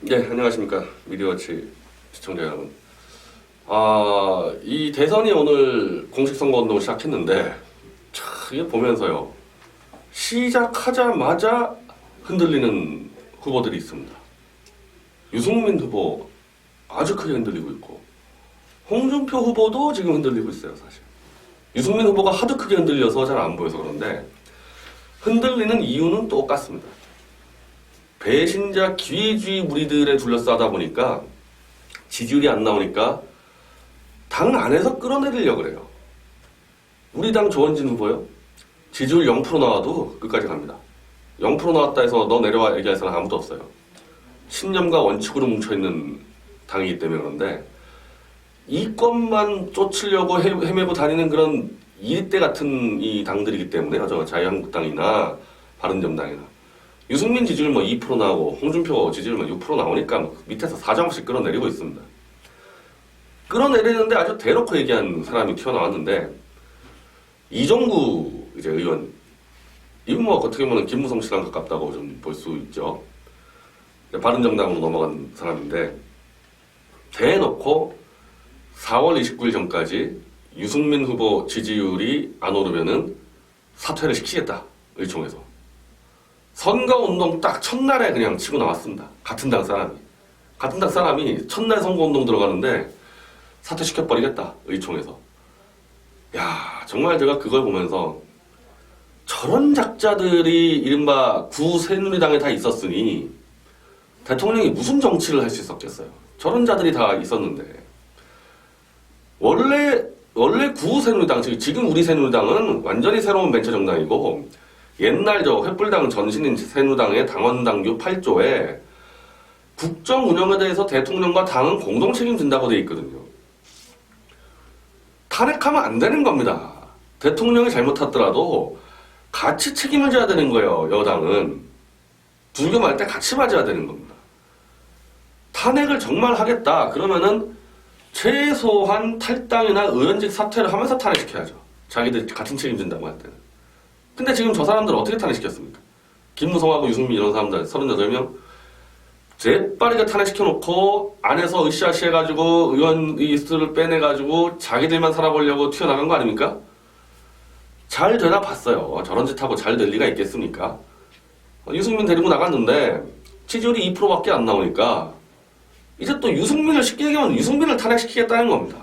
네, 안녕하십니까. 미디어워치 시청자 여러분. 이 대선이 오늘 공식 선거운동을 시작했는데, 이게 보면서요, 시작하자마자 흔들리는 후보들이 있습니다. 유승민 후보 아주 크게 흔들리고 있고, 홍준표 후보도 지금 흔들리고 있어요, 사실. 유승민 후보가 하도 크게 흔들려서 잘 안 보여서 그런데, 흔들리는 이유는 똑같습니다. 배신자 기회주의 무리들에 둘러싸다 보니까 지지율이 안 나오니까 당 안에서 끌어내리려고 그래요. 우리 당 조원진 후보요. 지지율 0% 나와도 끝까지 갑니다. 0% 나왔다 해서 너 내려와 얘기할 사람 아무도 없어요. 신념과 원칙으로 뭉쳐있는 당이기 때문에 그런데 이것만 쫓으려고 헤매고 다니는 그런 이리떼 같은 이 당들이기 때문에요. 저 자유한국당이나 바른정당이나. 유승민 지지율 2% 나오고 홍준표 지지율 6% 나오니까 밑에서 사정없이 끌어내리고 있습니다. 끌어내리는데 아주 대놓고 얘기한 사람이 튀어나왔는데 이종구 의원, 이분 어떻게 보면 김무성 씨랑 가깝다고 좀 볼 수 있죠. 바른정당으로 넘어간 사람인데 대놓고 4월 29일 전까지 유승민 후보 지지율이 안 오르면은 사퇴를 시키겠다, 의총에서. 선거운동 딱 첫날에 그냥 치고 나왔습니다. 같은 당 사람이 첫날 선거운동 들어가는데 사퇴시켜버리겠다, 의총에서. 야, 정말 제가 그걸 보면서 저런 작자들이 이른바 구새누리당에 다 있었으니 대통령이 무슨 정치를 할 수 있었겠어요. 저런 자들이 다 있었는데 원래 구새누리당, 지금 우리 새누리당은 완전히 새로운 벤처 정당이고 옛날 저 횃불당 전신인 새누당의 당원당규 8조에 국정 운영에 대해서 대통령과 당은 공동 책임진다고 되어 있거든요. 탄핵하면 안 되는 겁니다. 대통령이 잘못했더라도 같이 책임을 져야 되는 거예요, 여당은. 불금할 때 같이 맞아야 되는 겁니다. 탄핵을 정말 하겠다, 그러면은 최소한 탈당이나 의원직 사퇴를 하면서 탄핵시켜야죠. 자기들 같은 책임진다고 할 때는. 근데 지금 저 사람들 어떻게 탄핵시켰습니까? 김무성하고 유승민 이런 사람들 38명 재빠르게 탄핵시켜놓고 안에서 으쌰으쌰 해가지고 의원 리스트를 빼내가지고 자기들만 살아보려고 튀어나간 거 아닙니까? 잘 되나 봤어요. 저런 짓 하고 잘 될 리가 있겠습니까? 유승민 데리고 나갔는데 지지율이 2%밖에 안 나오니까 이제 또 유승민을 쉽게 얘기하면 유승민을 탄핵시키겠다는 겁니다.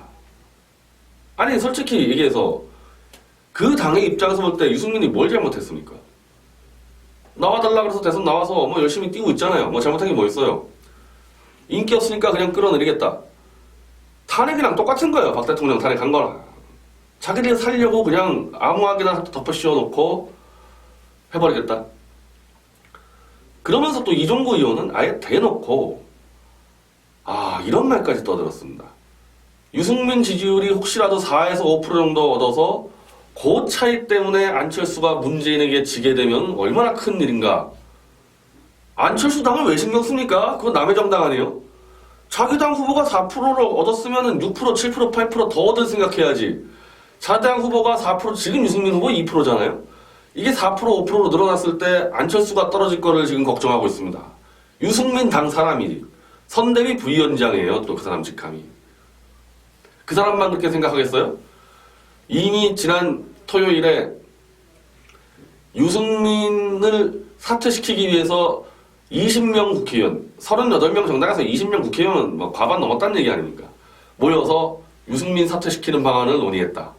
아니 솔직히 얘기해서 그 당의 입장에서 볼 때 유승민이 뭘 잘못했습니까? 나와달라 그래서 대선 나와서 열심히 뛰고 있잖아요. 잘못한 게 뭐 있어요? 인기 없으니까 그냥 끌어내리겠다. 탄핵이랑 똑같은 거예요. 박 대통령 탄핵한 거랑. 자기들 살려고 그냥 아무하게나 덮어 씌워놓고 해버리겠다. 그러면서 또 이종구 의원은 아예 대놓고 이런 말까지 떠들었습니다. 유승민 지지율이 혹시라도 4에서 5% 정도 얻어서 그 차이 때문에 안철수가 문재인에게 지게 되면 얼마나 큰 일인가. 안철수 당을 왜 신경 씁니까? 그건 남의 정당 아니에요? 자기 당 후보가 4%를 얻었으면 6%, 7%, 8% 더 얻을 생각해야지. 자당 후보가 4%, 지금 유승민 후보 2%잖아요? 이게 4%, 5%로 늘어났을 때 안철수가 떨어질 거를 지금 걱정하고 있습니다. 유승민 당 사람이 선대위 부위원장이에요. 또 그 사람 직함이. 그 사람만 그렇게 생각하겠어요? 이미 지난 토요일에 유승민을 사퇴시키기 위해서 20명 국회의원, 38명 정당에서 20명 국회의원은 과반 넘었다는 얘기 아닙니까? 모여서 유승민 사퇴시키는 방안을 논의했다.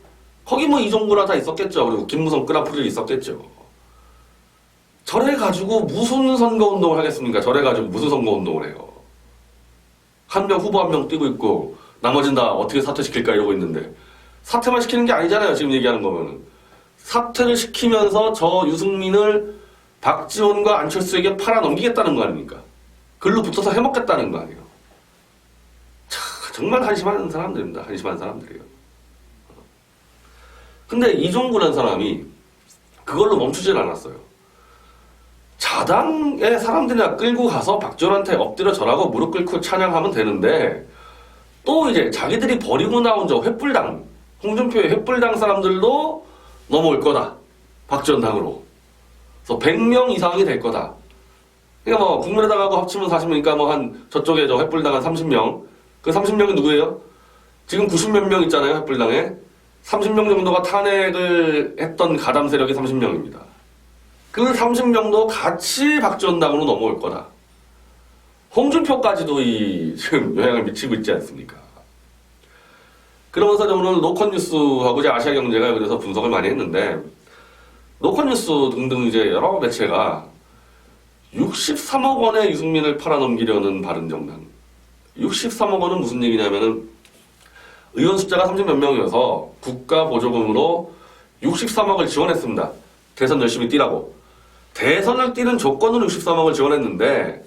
거기 이종구라 다 있었겠죠. 그리고 김무성 끄라프리 있었겠죠. 저래가지고 무슨 선거운동을 하겠습니까? 저래가지고 무슨 선거운동을 해요? 한 명 후보 한 명 뛰고 있고 나머지는 다 어떻게 사퇴시킬까 이러고 있는데 사퇴만 시키는 게 아니잖아요. 지금 얘기하는 거면은. 사퇴를 시키면서 저 유승민을 박지원과 안철수에게 팔아넘기겠다는 거 아닙니까? 글로 붙어서 해먹겠다는 거 아니에요. 정말 한심한 사람들입니다. 한심한 사람들이에요. 근데 이종구라는 사람이 그걸로 멈추질 않았어요. 자당의 사람들이나 끌고 가서 박지원한테 엎드려 절하고 무릎 꿇고 찬양하면 되는데 또 이제 자기들이 버리고 나온 저 횃불당, 홍준표의 횃불당 사람들도 넘어올 거다. 박지원 당으로. 그래서 100명 이상이 될 거다. 그러니까 뭐 국민의당하고 합치면 40명이니까 뭐 한 저쪽에 저 횃불당 한 30명. 그 30명이 누구예요? 지금 90몇 명 있잖아요, 횃불당에. 30명 정도가 탄핵을 했던 가담 세력이 30명입니다. 그 30명도 같이 박지원당으로 넘어올 거다. 홍준표까지도 지금 영향을 미치고 있지 않습니까? 그러면서 오늘 노컷뉴스하고 이제 아시아경제가 그래서 분석을 많이 했는데, 노컷뉴스 등등 이제 여러 매체가 63억 원의 유승민을 팔아넘기려는 바른정당. 63억 원은 무슨 얘기냐면은 의원 숫자가 30몇 명이어서 국가 보조금으로 63억을 지원했습니다. 대선 열심히 뛰라고. 대선을 뛰는 조건으로 63억을 지원했는데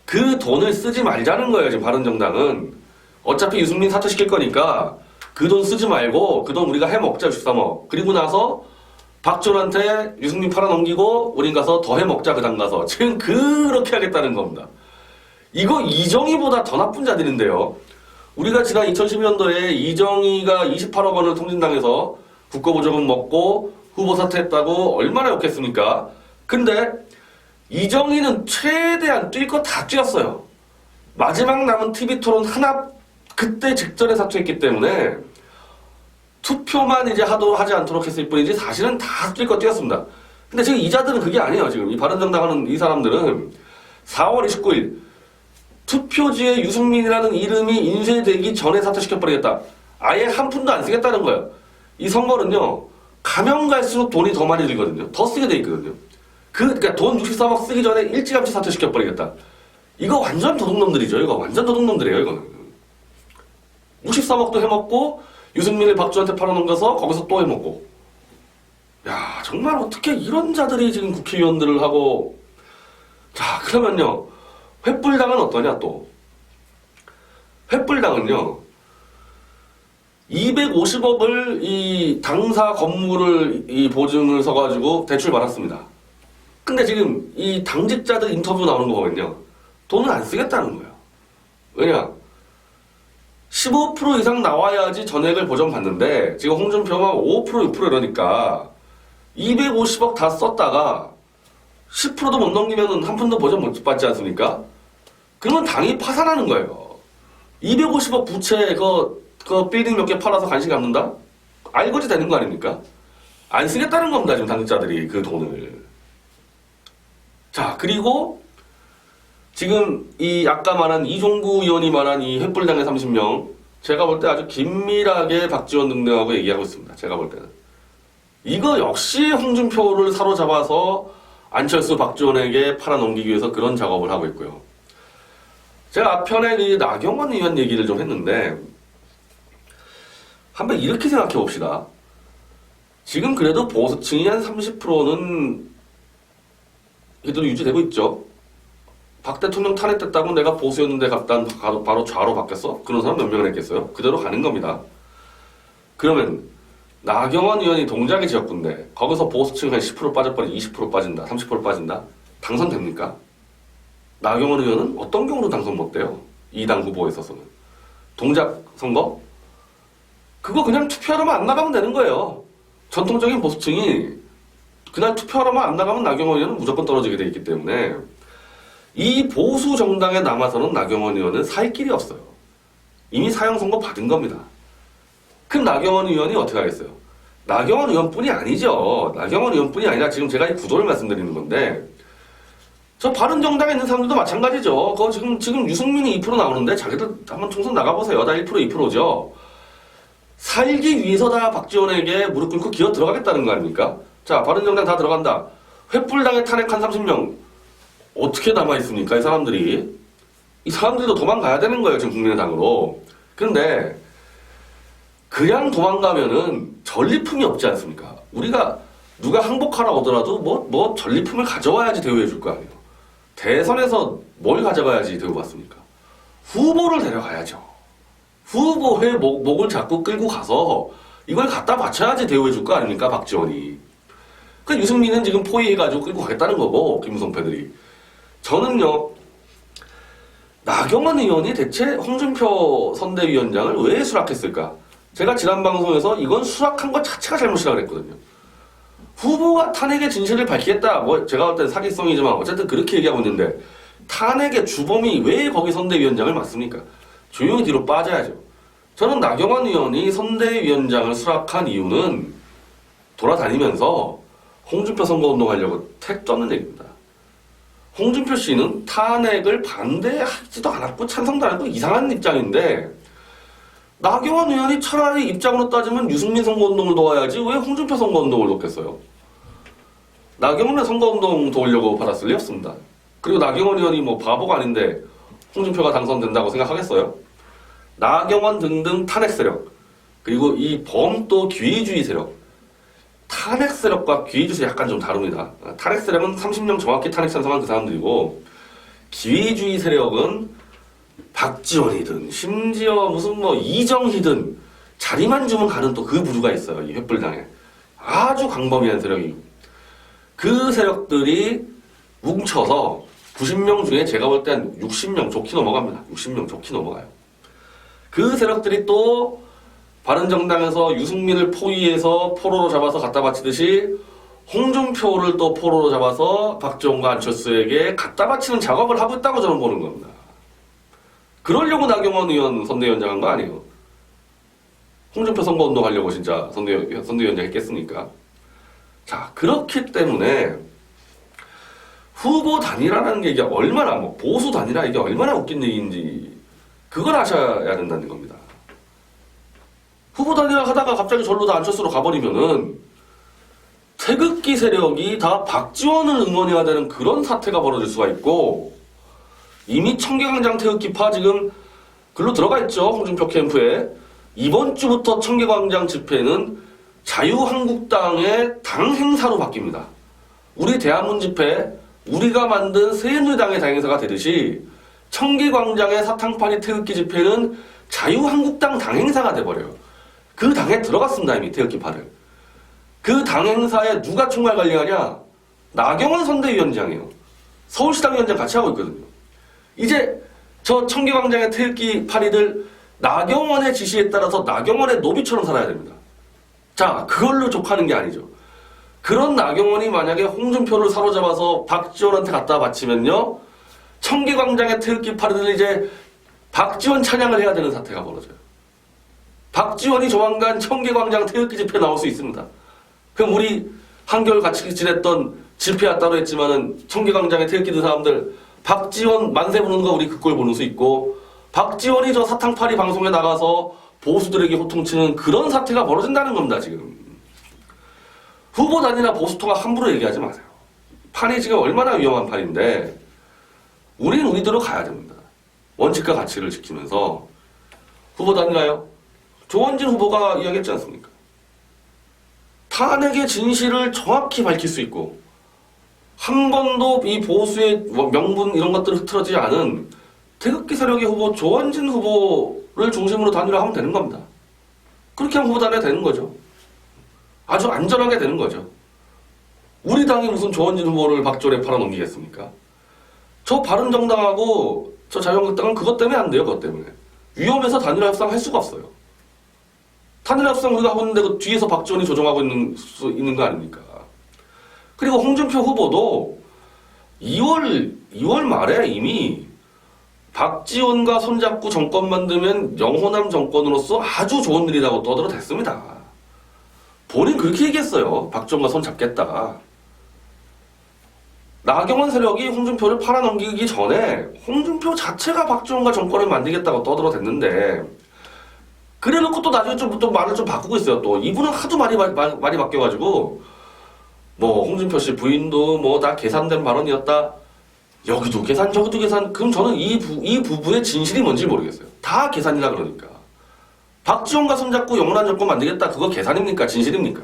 그 돈을 쓰지 말자는 거예요. 지금 바른정당은. 어차피 유승민 사퇴시킬 거니까 그 돈 쓰지 말고 그 돈 우리가 해먹자 63억. 그리고 나서 박지원한테 유승민 팔아넘기고 우린 가서 더 해먹자 그 당 가서. 지금 그렇게 하겠다는 겁니다. 이거 이정희보다 더 나쁜 자들인데요. 우리가 지난 2012년도에 이정희가 28억 원을 통진당해서 국고보조금 먹고 후보 사퇴했다고 얼마나 욕했습니까? 근데 이정희는 최대한 뛸 거 다 뛰었어요. 마지막 남은 TV토론 하나 그때 직전에 사퇴했기 때문에 투표만 이제 하지 않도록 했을 뿐이지 사실은 다 뛸 거 뛰었습니다. 근데 지금 이 자들은 그게 아니에요. 지금 이 바른정당 하는 이 사람들은 4월 29일 투표지에 유승민이라는 이름이 인쇄되기 전에 사퇴시켜버리겠다. 아예 한 푼도 안 쓰겠다는 거예요. 이 선거는요, 가면 갈수록 돈이 더 많이 들거든요. 더 쓰게 돼 있거든요. 그러니까 돈 63억 쓰기 전에 일찌감치 사퇴시켜버리겠다. 이거 완전 도둑놈들이죠. 이거 완전 도둑놈들이에요. 이거는 63억도 해먹고 유승민을 박주한테 팔아넘겨서 거기서 또 해먹고. 야, 정말 어떻게 이런 자들이 지금 국회의원들을 하고. 자, 그러면요, 횃불당은 어떠냐 또. 횃불당은요 250억을 이 당사 건물을 이 보증을 서가지고 대출 받았습니다. 근데 지금 이 당직자들 인터뷰 나오는 거 보면요, 돈을 안 쓰겠다는 거예요. 왜냐, 15% 이상 나와야지 전액을 보전받는데 지금 홍준표가 5% 6% 이러니까 250억 다 썼다가 10%도 못 넘기면 한 푼도 보전 못 받지 않습니까? 그러면 당이 파산하는 거예요. 250억 부채 그 빌딩 몇 개 팔아서 간식 갚는다? 알거지 되는 거 아닙니까? 안 쓰겠다는 겁니다. 지금 당직자들이 그 돈을. 자, 그리고 지금 이 아까 말한 이종구 의원이 말한 이 횃불당의 30명, 제가 볼 때 아주 긴밀하게 박지원 등등하고 얘기하고 있습니다. 제가 볼 때는. 이거 역시 홍준표를 사로잡아서 안철수 박지원에게 팔아넘기기 위해서 그런 작업을 하고 있고요. 제가 앞편에 그 나경원 의원 얘기를 좀 했는데, 한번 이렇게 생각해 봅시다. 지금 그래도 보수층이 한 30%는 그래도 유지되고 있죠. 박 대통령 탄핵됐다고 내가 보수였는데 갔다 바로 좌로 바뀌었어? 그런 사람 몇 명을 했겠어요? 그대로 가는 겁니다. 그러면 나경원 의원이 동작의 지역구인데 거기서 보수층 한 10% 빠져버리고 20% 빠진다, 30% 빠진다? 당선됩니까? 나경원 의원은 어떤 경우로 당선 못 돼요? 이 당 후보에 있어서는. 동작 선거? 그거 그냥 투표하러만 안 나가면 되는 거예요. 전통적인 보수층이 그날 투표하러만 안 나가면 나경원 의원은 무조건 떨어지게 돼 있기 때문에 이 보수 정당에 남아서는 나경원 의원은 살 길이 없어요. 이미 사형 선고 받은 겁니다. 그럼 나경원 의원이 어떻게 하겠어요? 나경원 의원뿐이 아니죠. 나경원 의원뿐이 아니라 지금 제가 이 구도를 말씀드리는 건데, 저 바른정당에 있는 사람들도 마찬가지죠. 그거 지금 유승민이 2% 나오는데 자기들 한번 총선 나가보세요. 다 1% 2%죠. 살기 위해서 다 박지원에게 무릎 꿇고 기어 들어가겠다는 거 아닙니까? 자, 바른정당 다 들어간다. 횃불당에 탄핵한 30명 어떻게 남아있습니까? 이 사람들이. 이 사람들도 도망가야 되는 거예요. 지금 국민의당으로. 근데 그냥 도망가면은 전리품이 없지 않습니까? 우리가 누가 항복하라 오더라도 뭐 전리품을 가져와야지 대우해 줄 거 아니에요. 대선에서 뭘 가져가야지 대우받습니까? 후보를 데려가야죠. 후보의 목을 자꾸 끌고 가서 이걸 갖다 바쳐야지 대우해 줄 거 아닙니까? 박지원이. 그 유승민은 지금 포위해가지고 끌고 가겠다는 거고, 김무성 패들이. 저는요, 나경원 의원이 대체 홍준표 선대위원장을 왜 수락했을까? 제가 지난 방송에서 이건 수락한 것 자체가 잘못이라고 그랬거든요. 후보가 탄핵의 진실을 밝히겠다. 뭐 제가 볼 때는 사기성이지만 어쨌든 그렇게 얘기하고 있는데 탄핵의 주범이 왜 거기 선대위원장을 맡습니까? 조용히 뒤로 빠져야죠. 저는 나경원 의원이 선대위원장을 수락한 이유는 돌아다니면서 홍준표 선거운동하려고 택 쫓는 얘기입니다. 홍준표 씨는 탄핵을 반대하지도 않았고 찬성도 안 했고 이상한 입장인데 나경원 의원이 차라리 입장으로 따지면 유승민 선거운동을 도와야지 왜 홍준표 선거운동을 돕겠어요? 나경원의 선거운동 도우려고 받았을 리 없습니다. 그리고 나경원 의원이 뭐 바보가 아닌데 홍준표가 당선된다고 생각하겠어요? 나경원 등등 탄핵 세력 그리고 이 범또 기회주의 세력 탄핵 세력과 기회주의 세력 약간 좀 다릅니다. 탄핵 세력은 30년 정확히 탄핵 찬성한 그 사람들이고 기회주의 세력은 박지원이든 심지어 무슨 뭐 이정희든 자리만 주면 가는 또 그 부류가 있어요. 이 횃불당에 아주 광범위한 세력이 그 세력들이 뭉쳐서 90명 중에 제가 볼 때 한 60명 좋게 넘어갑니다. 60명 좋게 넘어가요. 그 세력들이 또 바른정당에서 유승민을 포위해서 포로로 잡아서 갖다 바치듯이 홍준표를 또 포로로 잡아서 박지원과 안철수에게 갖다 바치는 작업을 하고 있다고 저는 보는 겁니다. 그러려고 나경원 의원 선대위원장 한 거 아니에요. 홍준표 선거운동 하려고 진짜 선대위원장 했겠습니까? 자, 그렇기 때문에 후보 단일화라는 게 이게 얼마나 뭐 보수 단일화 이게 얼마나 웃긴 얘기인지 그걸 아셔야 된다는 겁니다. 후보 단일화 하다가 갑자기 절로 다 안철수로 가버리면은 태극기 세력이 다 박지원을 응원해야 되는 그런 사태가 벌어질 수가 있고 이미 청계광장 태극기파 지금 글로 들어가 있죠. 홍준표 캠프에. 이번 주부터 청계광장 집회는 자유한국당의 당 행사로 바뀝니다. 우리 대한문 집회 우리가 만든 새누리당의 당 행사가 되듯이 청계광장의 사탕파리 태극기 집회는 자유한국당 당 행사가 돼버려요. 그 당에 들어갔습니다. 이미 태극기파를. 그 당 행사에 누가 총괄 관리하냐? 나경원 선대위원장이에요. 서울시당 위원장 같이 하고 있거든요. 이제 저 청계광장의 태극기 파리들 나경원의 지시에 따라서 나경원의 노비처럼 살아야 됩니다. 자, 그걸로 족하는 게 아니죠. 그런 나경원이 만약에 홍준표를 사로잡아서 박지원한테 갖다 바치면요. 청계광장의 태극기 파리들 이제 박지원 찬양을 해야 되는 사태가 벌어져요. 박지원이 조만간 청계광장 태극기 집회에 나올 수 있습니다. 그럼 우리 한겨울 같이 지냈던 집회야 따로 했지만은 청계광장에 태극기 든 사람들 박지원 만세 부르는 거 우리 그 꼴 보는 수 있고 박지원이 저 사탕파리 방송에 나가서 보수들에게 호통치는 그런 사태가 벌어진다는 겁니다. 지금 후보 단위나 보수 통합 함부로 얘기하지 마세요. 판이 지금 얼마나 위험한 판인데 우리는 우리대로 가야 됩니다. 원칙과 가치를 지키면서 후보 단위나요? 조원진 후보가 이야기했지 않습니까? 탄핵의 진실을 정확히 밝힐 수 있고 한 번도 이 보수의 명분 이런 것들을 흐트러지지 않은 태극기 세력의 후보 조원진 후보를 중심으로 단일화하면 되는 겁니다. 그렇게 하면 후보 단일화 되는 거죠. 아주 안전하게 되는 거죠. 우리 당이 무슨 조원진 후보를 박지원에 팔아넘기겠습니까? 저 바른정당하고 저 자유한국당은 그것 때문에 안 돼요. 그것 때문에. 위험해서 단일화 협상 할 수가 없어요. 단일화 협상 우리가 하고 있는데 그 뒤에서 박지원이 조정하고 있는 거 아닙니까? 그리고 홍준표 후보도 2월 말에 이미 박지원과 손잡고 정권 만들면 영호남 정권으로서 아주 좋은 일이라고 떠들어댔습니다. 본인 그렇게 얘기했어요. 박지원과 손 잡겠다. 나경원 세력이 홍준표를 팔아넘기기 전에 홍준표 자체가 박지원과 정권을 만들겠다고 떠들어댔는데 그래놓고 또 나중에 좀 말을 좀 바꾸고 있어요. 또 이분은 하도 말이 바뀌어가지고 뭐 홍준표 씨 부인도 뭐 다 계산된 발언이었다. 여기도 계산 저기도 계산. 그럼 저는 이 부부의 진실이 뭔지 모르겠어요. 다 계산이라 그러니까. 박지원과 손잡고 영원한 정권 만들겠다. 그거 계산입니까? 진실입니까?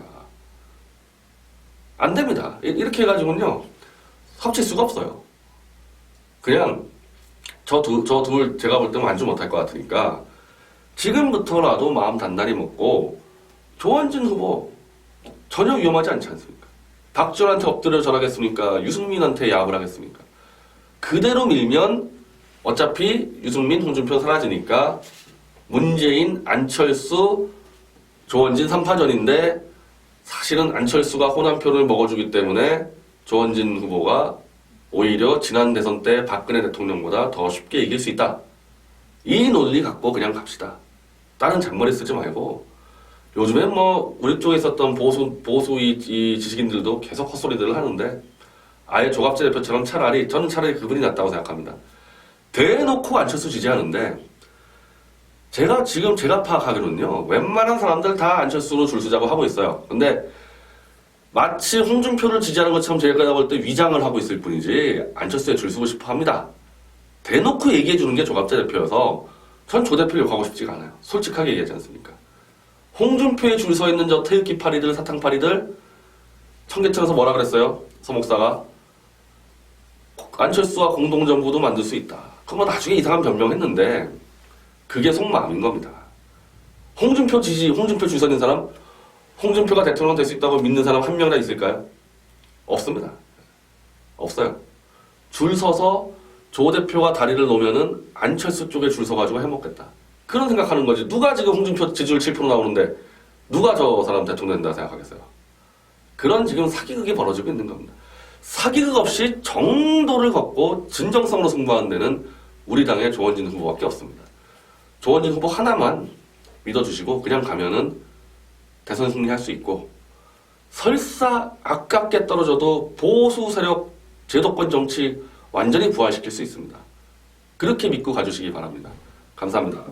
안 됩니다. 이렇게 해가지고는요. 합칠 수가 없어요. 그냥 저 둘 제가 볼 때 만족 못할 것 같으니까 지금부터라도 마음 단단히 먹고 조원진 후보 전혀 위험하지 않지 않습니까? 박지원한테 엎드려 절하겠습니까? 유승민한테 야합을 하겠습니까? 그대로 밀면 어차피 유승민, 홍준표 사라지니까 문재인, 안철수, 조원진 3파전인데 사실은 안철수가 호남표를 먹어주기 때문에 조원진 후보가 오히려 지난 대선 때 박근혜 대통령보다 더 쉽게 이길 수 있다. 이 논리 갖고 그냥 갑시다. 다른 잔머리 쓰지 말고 요즘엔 뭐 우리 쪽에 있었던 보수 이 지식인들도 계속 헛소리들을 하는데 아예 조갑재 대표처럼 저는 차라리 그분이 낫다고 생각합니다. 대놓고 안철수 지지하는데 제가 파악하기로는요, 웬만한 사람들 다 안철수로 줄 서자고 하고 있어요. 근데 마치 홍준표를 지지하는 것처럼 제가 볼 때 위장을 하고 있을 뿐이지 안철수에 줄 서고 싶어 합니다. 대놓고 얘기해 주는 게 조갑재 대표여서 전 조 대표를 욕하고 싶지가 않아요. 솔직하게 얘기하지 않습니까? 홍준표에 줄 서 있는 저 태극기 파리들, 사탕파리들, 청계천에서 뭐라 그랬어요? 서 목사가 안철수와 공동정부도 만들 수 있다. 그거 뭐 나중에 이상한 변명했는데 그게 속마음인 겁니다. 홍준표 줄 서 있는 사람, 홍준표가 대통령 될 수 있다고 믿는 사람 한 명이나 있을까요? 없습니다. 없어요. 줄 서서 조 대표가 다리를 놓으면은 안철수 쪽에 줄 서가지고 해먹겠다. 그런 생각하는 거지. 누가 지금 홍준표 지지율 7% 나오는데 누가 저 사람 대통령 된다 생각하겠어요? 그런 지금 사기극이 벌어지고 있는 겁니다. 사기극 없이 정도를 걷고 진정성으로 승부하는 데는 우리 당의 조원진 후보밖에 없습니다. 조원진 후보 하나만 믿어주시고 그냥 가면은 대선 승리할 수 있고 설사 아깝게 떨어져도 보수 세력 제도권 정치 완전히 부활시킬 수 있습니다. 그렇게 믿고 가주시기 바랍니다. 감사합니다.